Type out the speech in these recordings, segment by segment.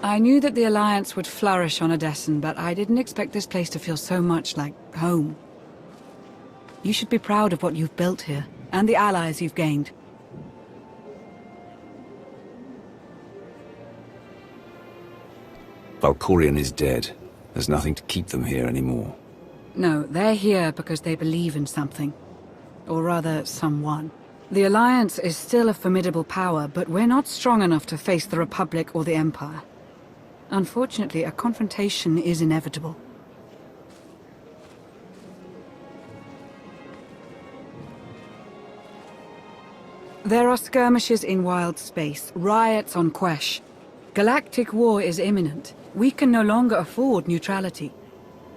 I knew that the Alliance would flourish on Odessen, but I didn't expect this place to feel so much like home. You should be proud of what you've built here, and the allies you've gained. Valkorion is dead. There's nothing to keep them here anymore. No, they're here because they believe in something. Or rather, someone. The Alliance is still a formidable power, but we're not strong enough to face the Republic or the Empire. Unfortunately, a confrontation is inevitable. There are skirmishes in wild space, riots on Quesh. Galactic war is imminent. We can no longer afford neutrality.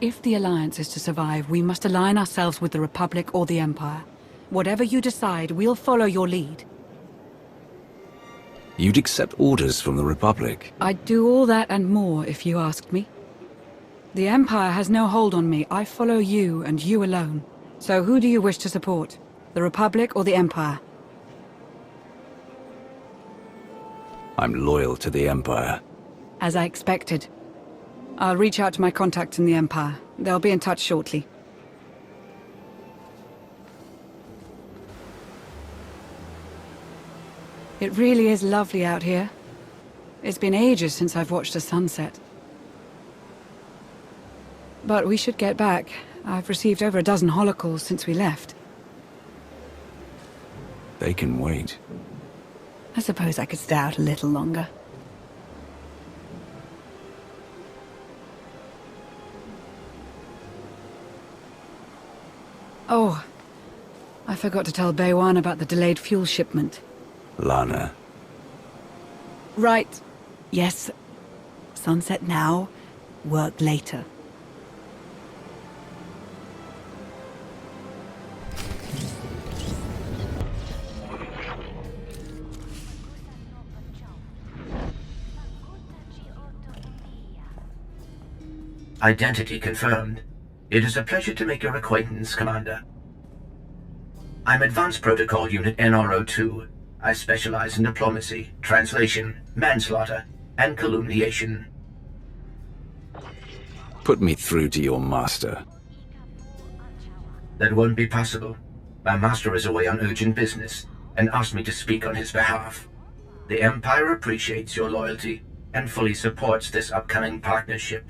If the Alliance is to survive, we must align ourselves with the Republic or the Empire. Whatever you decide, we'll follow your lead. You'd accept orders from the Republic? I'd do all that and more if you asked me. The Empire has no hold on me. I follow you and you alone. So who do you wish to support? The Republic or the Empire? I'm loyal to the Empire. As I expected. I'll reach out to my contacts in the Empire. They'll be in touch shortly. It really is lovely out here. It's been ages since I've watched a sunset. But we should get back. I've received over a dozen holocalls since we left. They can wait. I suppose I could stay out a little longer. Oh, I forgot to tell Baywan about the delayed fuel shipment. Lana. Right. Yes. Sunset now, work later. Identity confirmed. It is a pleasure to make your acquaintance, Commander. I'm Advanced Protocol Unit NRO-2. I specialize in diplomacy, translation, manslaughter, and calumniation. Put me through to your master. That won't be possible. My master is away on urgent business, and asked me to speak on his behalf. The Empire appreciates your loyalty, and fully supports this upcoming partnership.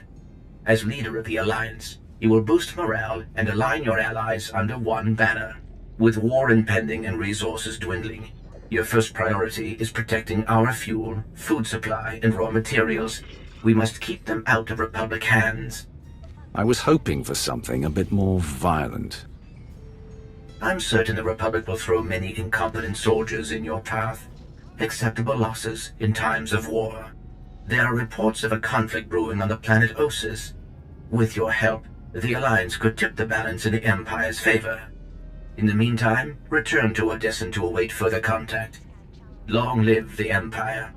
As leader of the Alliance, you will boost morale and align your allies under one banner. With war impending and resources dwindling, your first priority is protecting our fuel, food supply, and raw materials. We must keep them out of Republic hands. I was hoping for something a bit more violent. I'm certain the Republic will throw many incompetent soldiers in your path. Acceptable losses in times of war. There are reports of a conflict brewing on the planet Ossus. With your help, the Alliance could tip the balance in the Empire's favor. In the meantime, return to Odessen to await further contact. Long live the Empire.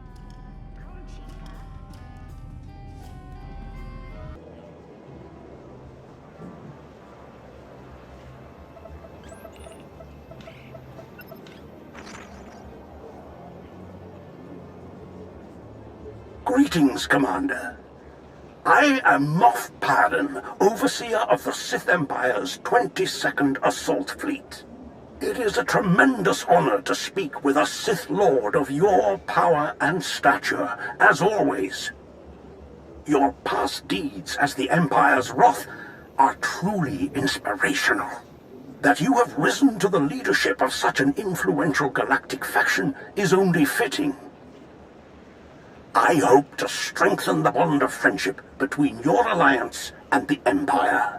Greetings, Commander. I am Moff Pardon, Overseer of the Sith Empire's 22nd Assault Fleet. It is a tremendous honor to speak with a Sith Lord of your power and stature, as always. Your past deeds as the Empire's Wrath are truly inspirational. That you have risen to the leadership of such an influential galactic faction is only fitting. I hope to strengthen the bond of friendship between your alliance and the Empire.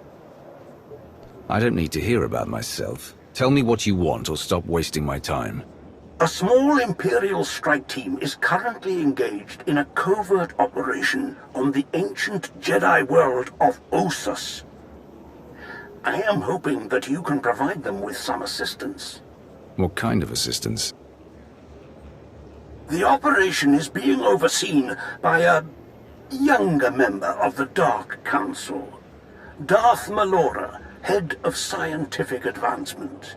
I don't need to hear about myself. Tell me what you want or stop wasting my time. A small Imperial strike team is currently engaged in a covert operation on the ancient Jedi world of Ossus. I am hoping that you can provide them with some assistance. What kind of assistance? The operation is being overseen by a younger member of the Dark Council, Darth Malora, head of scientific advancement.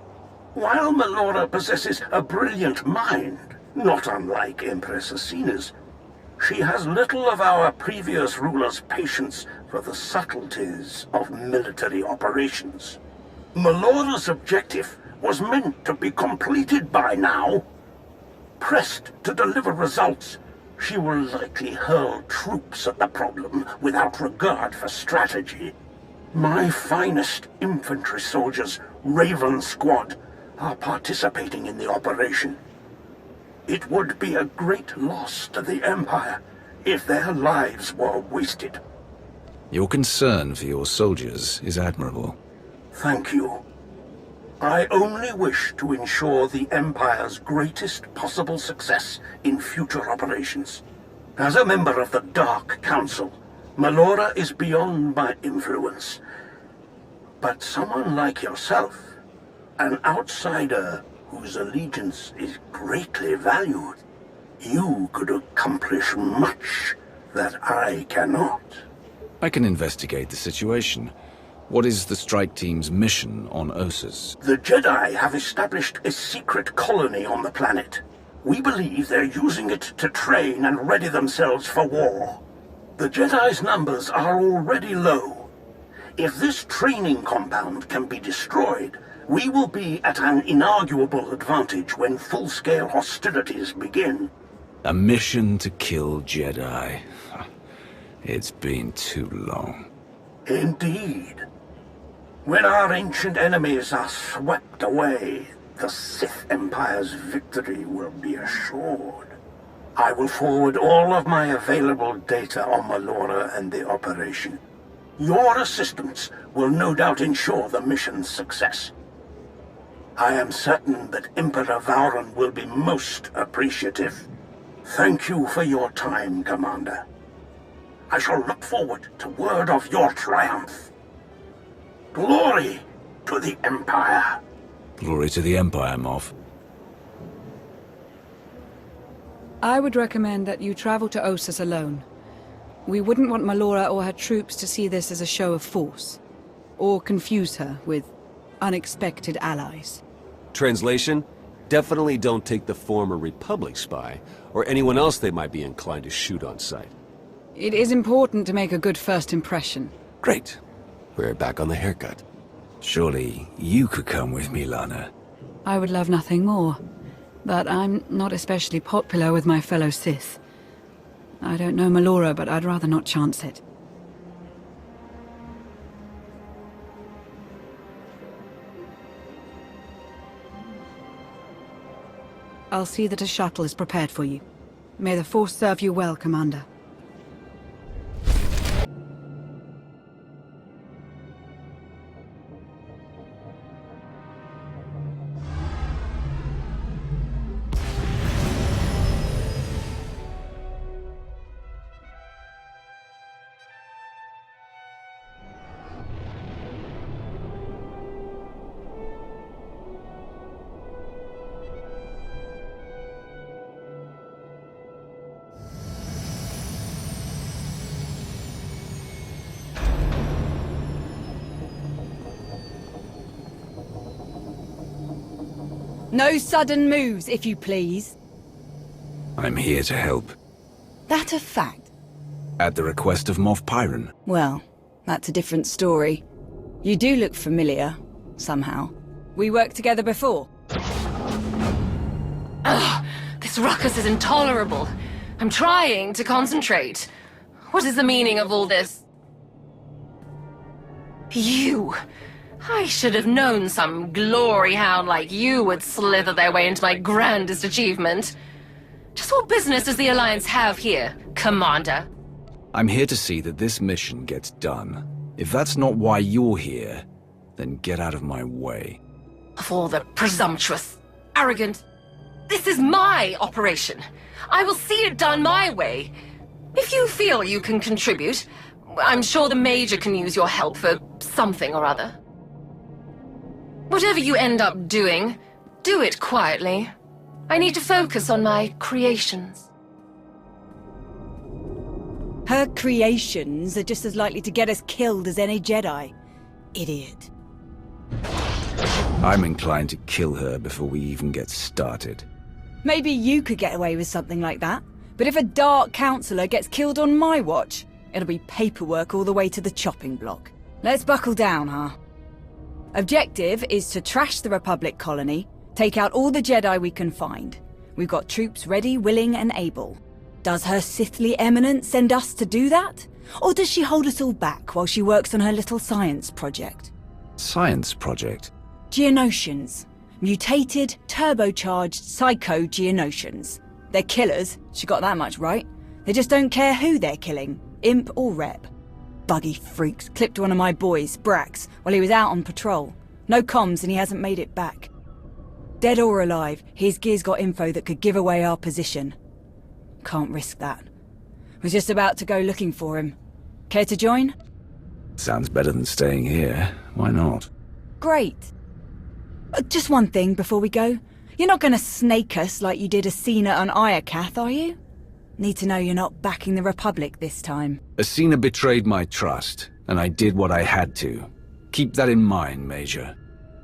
While Malora possesses a brilliant mind, not unlike Empress Asina's, She has little of our previous ruler's patience for the subtleties of military operations. Melora's objective was meant to be completed by now. Pressed to deliver results, she will likely hurl troops at the problem without regard for strategy. My finest infantry soldiers, Raven Squad, are participating in the operation. It would be a great loss to the Empire if their lives were wasted. Your concern for your soldiers is admirable. Thank you. I only wish to ensure the Empire's greatest possible success in future operations. As a member of the Dark Council, Melora is beyond my influence. But someone like yourself, an outsider whose allegiance is greatly valued, you could accomplish much that I cannot. I can investigate the situation. What is the strike team's mission on Ossus? The Jedi have established a secret colony on the planet. We believe they're using it to train and ready themselves for war. The Jedi's numbers are already low. If this training compound can be destroyed, we will be at an inarguable advantage when full-scale hostilities begin. A mission to kill Jedi. It's been too long. Indeed. When our ancient enemies are swept away, the Sith Empire's victory will be assured. I will forward all of my available data on Melora and the operation. Your assistance will no doubt ensure the mission's success. I am certain that Emperor Vauran will be most appreciative. Thank you for your time, Commander. I shall look forward to word of your triumph. Glory to the Empire. Glory to the Empire, Moff. I would recommend that you travel to Ossus alone. We wouldn't want Melora or her troops to see this as a show of force, or confuse her with unexpected allies. Translation? Definitely don't take the former Republic spy, or anyone else they might be inclined to shoot on sight. It is important to make a good first impression. Great. We're back on the haircut. Surely you could come with me, Lana. I would love nothing more, but I'm not especially popular with my fellow Sith. I don't know Melora, but I'd rather not chance it. I'll see that a shuttle is prepared for you. May the Force serve you well, Commander. No sudden moves, if you please. I'm here to help. That a fact? At the request of Moff Pyron. Well, that's a different story. You do look familiar, somehow. We worked together before. Ugh, this ruckus is intolerable. I'm trying to concentrate. What is the meaning of all this? You! I should have known some glory hound like you would slither their way into my grandest achievement. Just what business does the Alliance have here, Commander? I'm here to see that this mission gets done. If that's not why you're here, then get out of my way. Of all the presumptuous, arrogant... This is my operation. I will see it done my way. If you feel you can contribute, I'm sure the Major can use your help for something or other. Whatever you end up doing, do it quietly. I need to focus on my creations. Her creations are just as likely to get us killed as any Jedi. Idiot. I'm inclined to kill her before we even get started. Maybe you could get away with something like that. But if a Dark Councillor gets killed on my watch, it'll be paperwork all the way to the chopping block. Let's buckle down, huh? Objective is to trash the Republic colony, take out all the Jedi we can find. We've got troops ready, willing, and able. Does Her Sithly Eminence send us to do that? Or does she hold us all back while she works on her little science project? Science project? Geonosians. Mutated, turbocharged psycho-Geonosians. They're killers, she got that much right. They just don't care who they're killing, imp or rep. Buggy freaks clipped one of my boys, Brax, while he was out on patrol. No comms and he hasn't made it back. Dead or alive, his gear's got info that could give away our position. Can't risk that. Was just about to go looking for him. Care to join? Sounds better than staying here. Why not? Great. Just one thing before we go. You're not gonna snake us like you did Asina and Iakath, are you? Need to know you're not backing the Republic this time. Asina betrayed my trust, and I did what I had to. Keep that in mind, Major.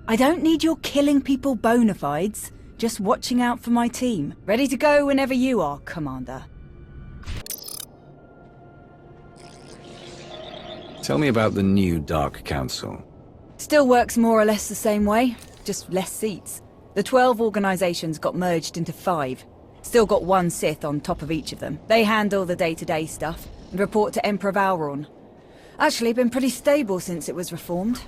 I don't need your killing people bona fides, just watching out for my team. Ready to go whenever you are, Commander. Tell me about the new Dark Council. Still works more or less the same way, just less seats. The 12 organizations got merged into 5. Still got one Sith on top of each of them. They handle the day-to-day stuff and report to Emperor Valron. Actually been pretty stable since it was reformed.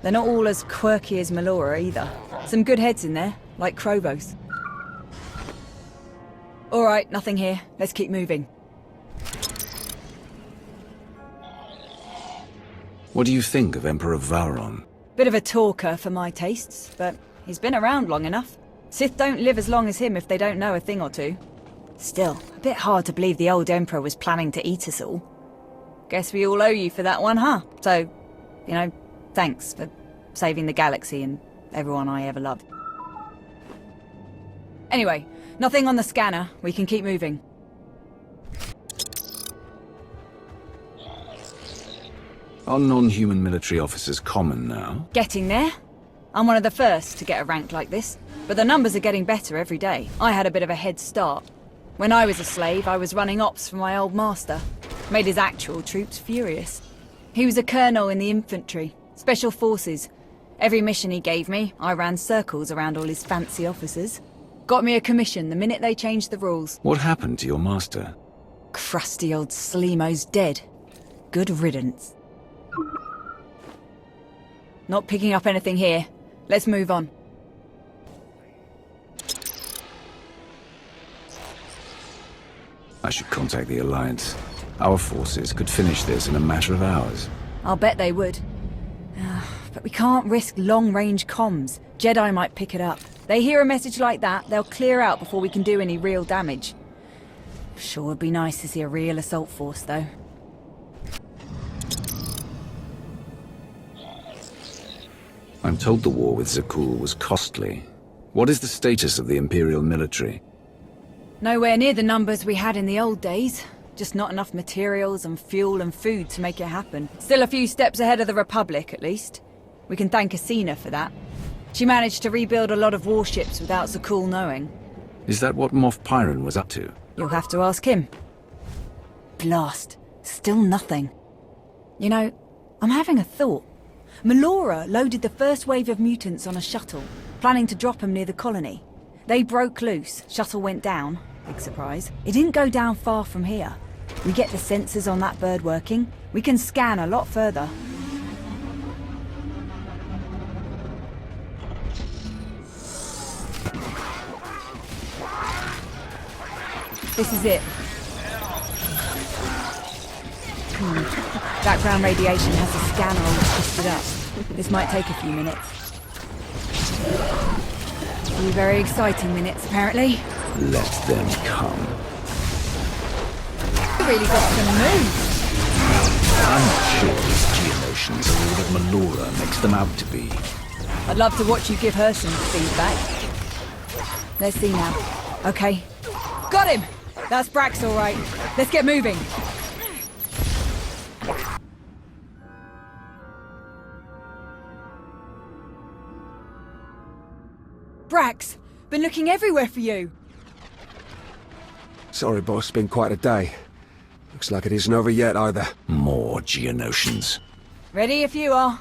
They're not all as quirky as Melora either. Some good heads in there, like Krovos. Alright, nothing here. Let's keep moving. What do you think of Emperor Valron? Bit of a talker for my tastes, but he's been around long enough. Sith don't live as long as him if they don't know a thing or two. Still, a bit hard to believe the old Emperor was planning to eat us all. Guess we all owe you for that one, huh? So, you know, thanks for saving the galaxy and everyone I ever loved. Anyway, nothing on the scanner. We can keep moving. Are non-human military officers common now? Getting there. I'm one of the first to get a rank like this, but the numbers are getting better every day. I had a bit of a head start. When I was a slave, I was running ops for my old master. Made his actual troops furious. He was a colonel in the infantry, special forces. Every mission he gave me, I ran circles around all his fancy officers. Got me a commission the minute they changed the rules. What happened to your master? Crusty old Sleemo's dead. Good riddance. Not picking up anything here. Let's move on. I should contact the Alliance. Our forces could finish this in a matter of hours. I'll bet they would. But we can't risk long-range comms. Jedi might pick it up. They hear a message like that, they'll clear out before we can do any real damage. Sure would be nice to see a real assault force, though. I'm told the war with Zakul was costly. What is the status of the Imperial military? Nowhere near the numbers we had in the old days. Just not enough materials and fuel and food to make it happen. Still a few steps ahead of the Republic, at least. We can thank Asina for that. She managed to rebuild a lot of warships without Zakul knowing. Is that what Moff Pyron was up to? You'll have to ask him. Blast. Still nothing. You know, I'm having a thought. Melora loaded the first wave of mutants on a shuttle, planning to drop them near the colony. They broke loose, shuttle went down. Big surprise. It didn't go down far from here. We get the sensors on that bird working, we can scan a lot further. This is it. Background radiation has the scanner all twisted up. This might take a few minutes. A few very exciting minutes, apparently. Let them come. You really got some moves. I'm sure these Geonosians are all that Melora makes them out to be. I'd love to watch you give her some feedback. Let's see now. Okay. Got him! That's Brax, all right. Let's get moving. Brax, been looking everywhere for you. Sorry, boss, been quite a day. Looks like it isn't over yet, either. More Geonosians. Ready if you are.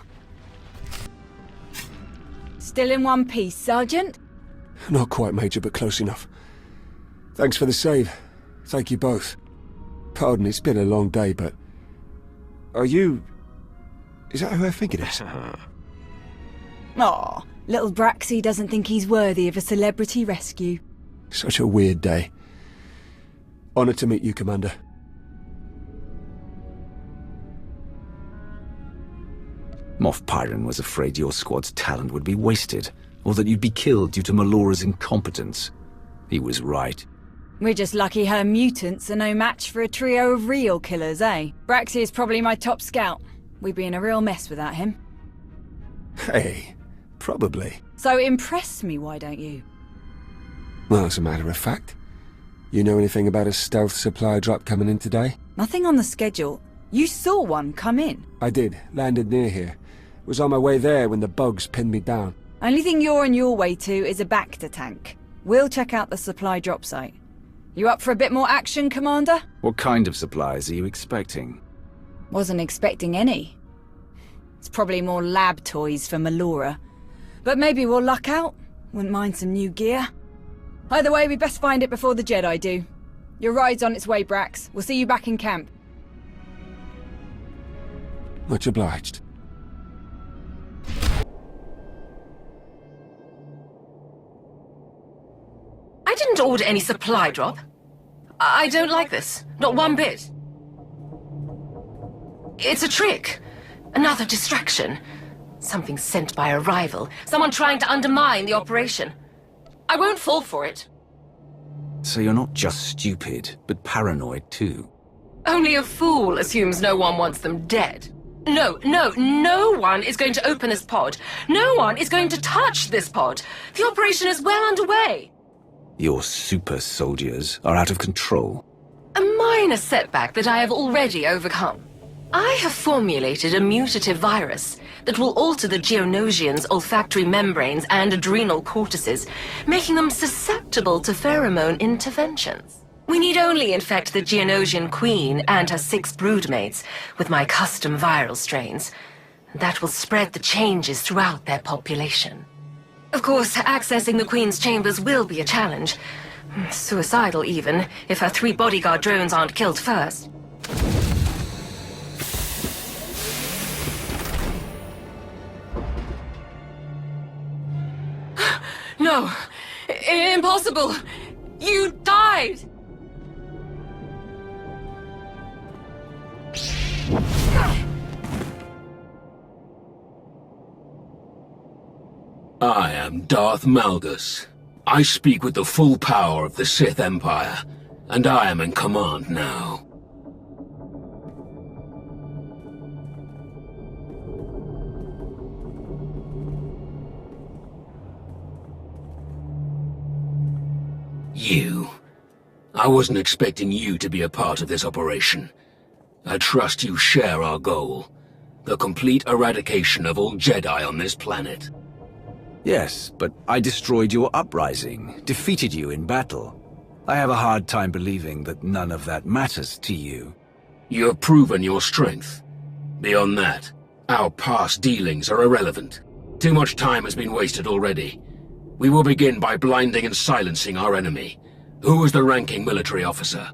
Still in one piece, Sergeant? Not quite, Major, but close enough. Thanks for the save. Thank you both. Pardon, it's been a long day, but... Are you... Is that who I think it is? Aw, little Braxy doesn't think he's worthy of a celebrity rescue. Such a weird day. Honored to meet you, Commander. Moff Pyron was afraid your squad's talent would be wasted, or that you'd be killed due to Melora's incompetence. He was right. We're just lucky her mutants are no match for a trio of real killers, eh? Braxy is probably my top scout. We'd be in a real mess without him. Hey, probably. So impress me, why don't you? Well, as a matter of fact, you know anything about a stealth supply drop coming in today? Nothing on the schedule. You saw one come in. I did. Landed near here. Was on my way there when the bugs pinned me down. Only thing you're on your way to is a Bacta tank. We'll check out the supply drop site. You up for a bit more action, Commander? What kind of supplies are you expecting? Wasn't expecting any. It's probably more lab toys for Melora. But maybe we'll luck out. Wouldn't mind some new gear. Either way, we best find it before the Jedi do. Your ride's on its way, Brax. We'll see you back in camp. Much obliged. I didn't order any supply drop. I don't like this. Not one bit. It's a trick. Another distraction. Something sent by a rival. Someone trying to undermine the operation. I won't fall for it. So you're not just stupid, but paranoid too. Only a fool assumes no one wants them dead. No one is going to open this pod. No one is going to touch this pod. The operation is well underway. Your super soldiers are out of control. A minor setback that I have already overcome. I have formulated a mutative virus that will alter the Geonosians' olfactory membranes and adrenal cortices, making them susceptible to pheromone interventions. We need only infect the Geonosian queen and her 6 broodmates with my custom viral strains. That will spread the changes throughout their population. Of course, accessing the queen's chambers will be a challenge. Suicidal even, if her 3 bodyguard drones aren't killed first. No! Impossible! You died! I am Darth Malgus. I speak with the full power of the Sith Empire, and I am in command now. You. I wasn't expecting you to be a part of this operation. I trust you share our goal. The complete eradication of all Jedi on this planet. Yes, but I destroyed your uprising, defeated you in battle. I have a hard time believing that none of that matters to you. You have proven your strength. Beyond that, our past dealings are irrelevant. Too much time has been wasted already. We will begin by blinding and silencing our enemy. Who is the ranking military officer?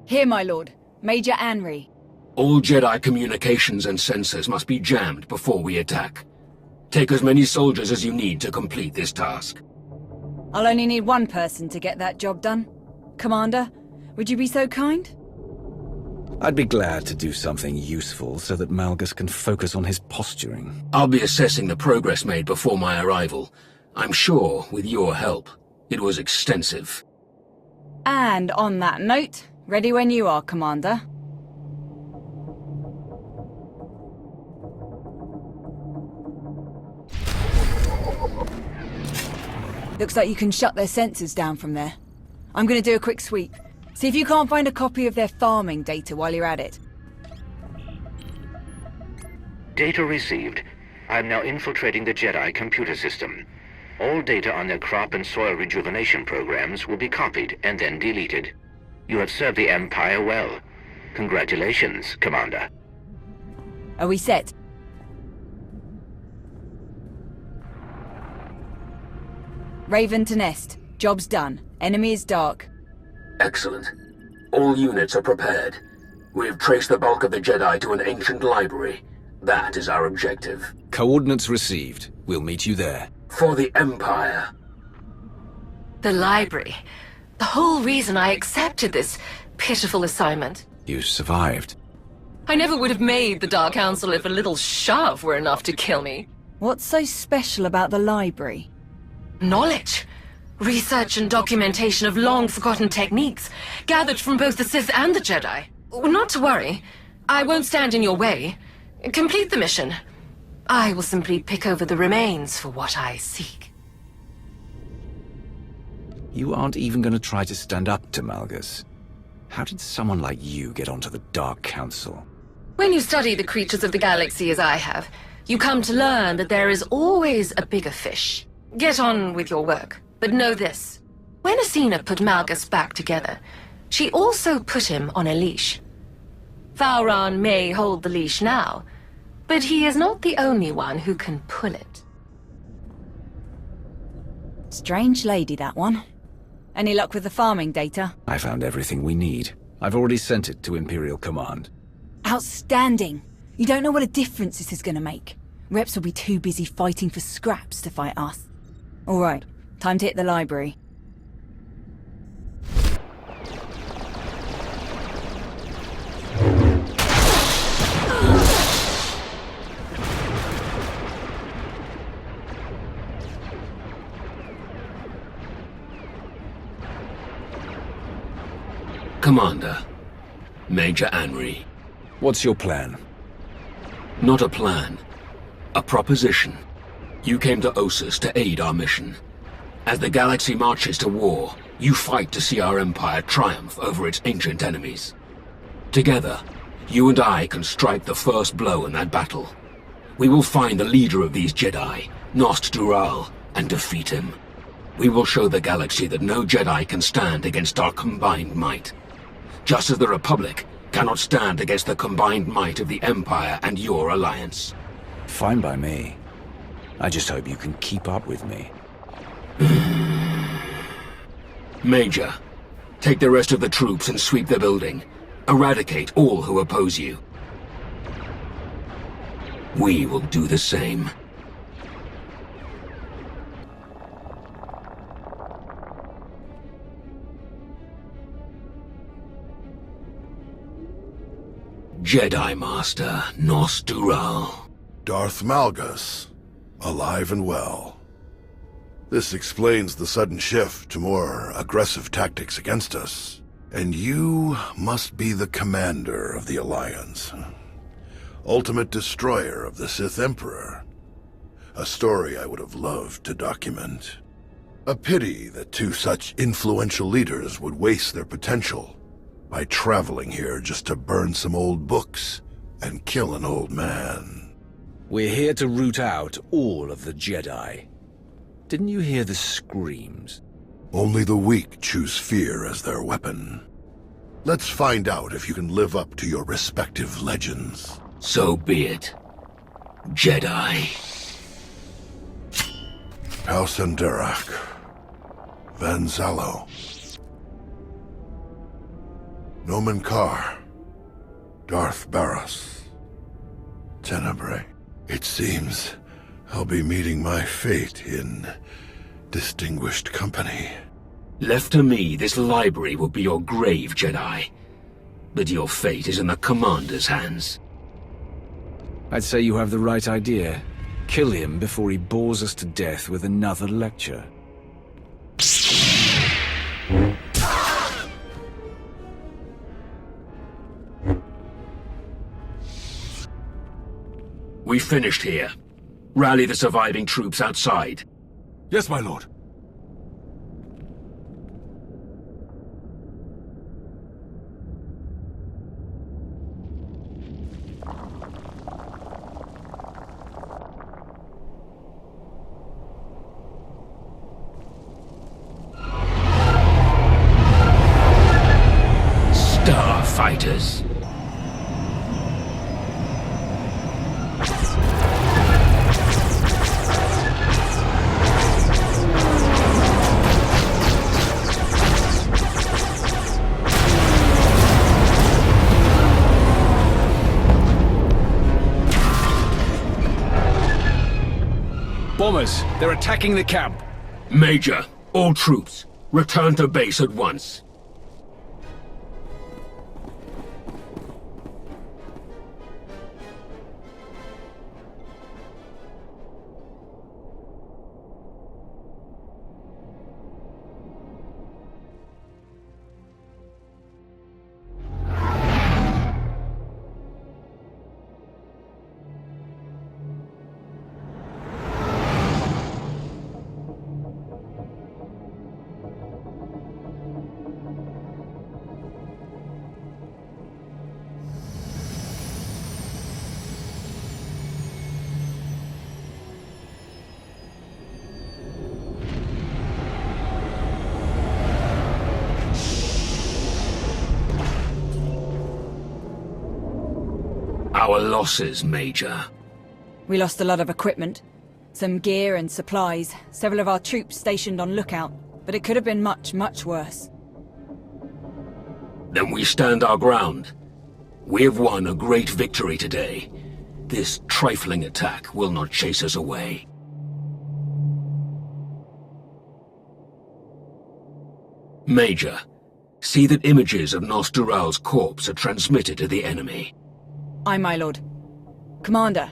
Here, my lord. Major Anri. All Jedi communications and sensors must be jammed before we attack. Take as many soldiers as you need to complete this task. I'll only need one person to get that job done. Commander, would you be so kind? I'd be glad to do something useful so that Malgus can focus on his posturing. I'll be assessing the progress made before my arrival. I'm sure, with your help, it was extensive. And on that note, ready when you are, Commander. Looks like you can shut their sensors down from there. I'm gonna do a quick sweep. See if you can't find a copy of their farming data while you're at it. Data received. I'm now infiltrating the Jedi computer system. All data on their crop and soil rejuvenation programs will be copied and then deleted. You have served the Empire well. Congratulations, Commander. Are we set? Raven to Nest. Job's done. Enemy is dark. Excellent. All units are prepared. We have traced the bulk of the Jedi to an ancient library. That is our objective. Coordinates received. We'll meet you there. For the Empire. The library. The whole reason I accepted this pitiful assignment. You survived. I never would have made the Dark Council if a little shove were enough to kill me. What's so special about the library? Knowledge. Research and documentation of long-forgotten techniques, gathered from both the Sith and the Jedi. Not to worry. I won't stand in your way. Complete the mission. I will simply pick over the remains for what I seek. You aren't even going to try to stand up to Malgus. How did someone like you get onto the Dark Council? When you study the creatures of the galaxy as I have, you come to learn that there is always a bigger fish. Get on with your work, but know this. When Asina put Malgus back together, she also put him on a leash. Vowron may hold the leash now, but he is not the only one who can pull it. Strange lady, that one. Any luck with the farming data? I found everything we need. I've already sent it to Imperial Command. Outstanding. You don't know what a difference this is going to make. Reps will be too busy fighting for scraps to fight us. All right, time to hit the library. Commander, Major Anri. What's your plan? Not a plan. A proposition. You came to Ossus to aid our mission. As the galaxy marches to war, you fight to see our empire triumph over its ancient enemies. Together, you and I can strike the first blow in that battle. We will find the leader of these Jedi, Nost Dural, and defeat him. We will show the galaxy that no Jedi can stand against our combined might. Just as the Republic cannot stand against the combined might of the Empire and your alliance. Fine by me. I just hope you can keep up with me. Major, take the rest of the troops and sweep the building. Eradicate all who oppose you. We will do the same. Jedi Master Nost Dural. Darth Malgus, alive and well. This explains the sudden shift to more aggressive tactics against us. And you must be the commander of the Alliance. Ultimate destroyer of the Sith Emperor. A story I would have loved to document. A pity that two such influential leaders would waste their potential by traveling here just to burn some old books and kill an old man. We're here to root out all of the Jedi. Didn't you hear the screams? Only the weak choose fear as their weapon. Let's find out if you can live up to your respective legends. So be it. Jedi. Carsen Van Zalo. Nomen Carr. Darth Barros. Tenebrae. It seems I'll be meeting my fate in distinguished company. Left to me, this library will be your grave, Jedi. But your fate is in the Commander's hands. I'd say you have the right idea. Kill him before he bores us to death with another lecture. We finished here. Rally the surviving troops outside. Yes, my lord. our fighters. Bombers, they're attacking the camp. Major, all troops, return to base at once. Our losses, Major. We lost a lot of equipment, some gear and supplies, several of our troops stationed on lookout, but it could have been much, much worse. Then we stand our ground. We have won a great victory today. This trifling attack will not chase us away. Major, see that images of Nostural's corpse are transmitted to the enemy. Aye, my lord. Commander,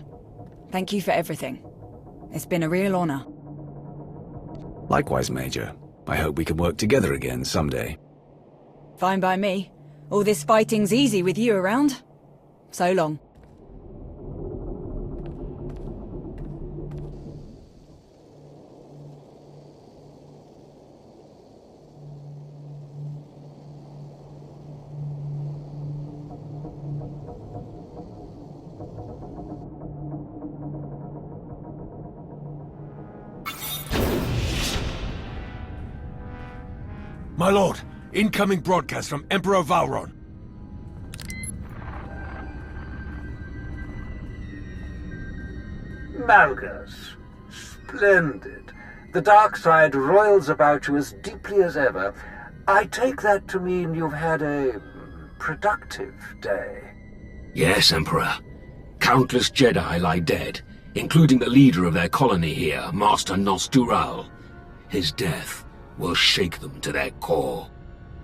thank you for everything. It's been a real honor. Likewise, Major. I hope we can work together again someday. Fine by me. All this fighting's easy with you around. So long. My lord, incoming broadcast from Emperor Valron. Malgus. Splendid. The dark side roils about you as deeply as ever. I take that to mean you've had a productive day. Yes, Emperor. Countless Jedi lie dead, including the leader of their colony here, Master Nostural. His death will shake them to their core.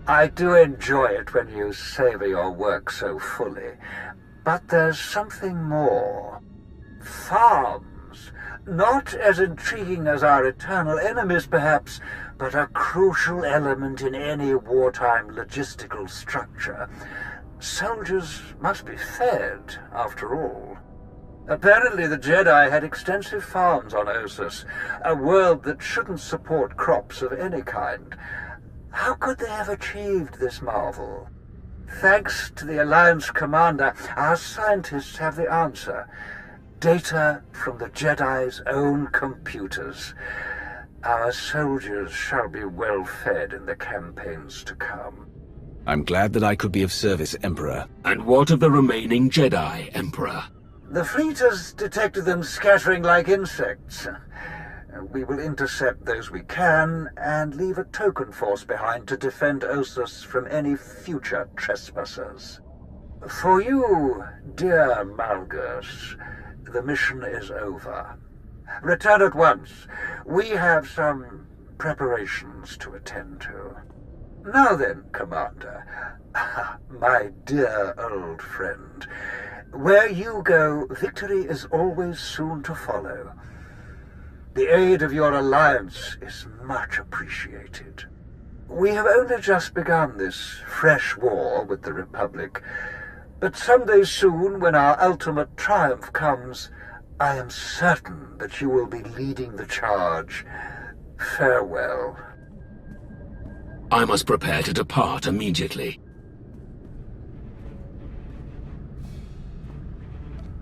I do enjoy it when you savor your work so fully. But there's something more. Farms. Not as intriguing as our eternal enemies, perhaps, but a crucial element in any wartime logistical structure. Soldiers must be fed, after all. Apparently the Jedi had extensive farms on Ossus, a world that shouldn't support crops of any kind. How could they have achieved this marvel? Thanks to the Alliance commander, our scientists have the answer. Data from the Jedi's own computers. Our soldiers shall be well fed in the campaigns to come. I'm glad that I could be of service, Emperor. And what of the remaining Jedi, Emperor? The fleet has detected them scattering like insects. We will intercept those we can, and leave a token force behind to defend Ossus from any future trespassers. For you, dear Malgus, the mission is over. Return at once. We have some preparations to attend to. Now then, Commander, my dear old friend, where you go, victory is always soon to follow. The aid of your alliance is much appreciated. We have only just begun this fresh war with the Republic, but someday soon, when our ultimate triumph comes, I am certain that you will be leading the charge. Farewell. I must prepare to depart immediately.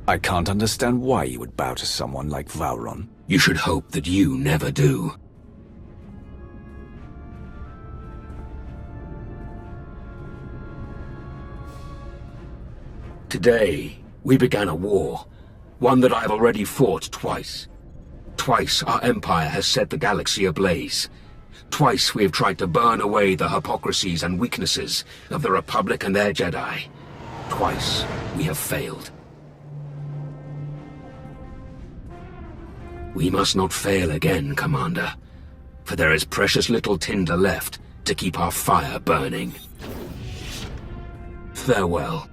I can't understand why you would bow to someone like Valron. You should hope that you never do. Today, we began a war. One that I have already fought twice. Twice our Empire has set the galaxy ablaze. Twice we have tried to burn away the hypocrisies and weaknesses of the Republic and their Jedi. Twice we have failed. We must not fail again, Commander, for there is precious little tinder left to keep our fire burning. Farewell.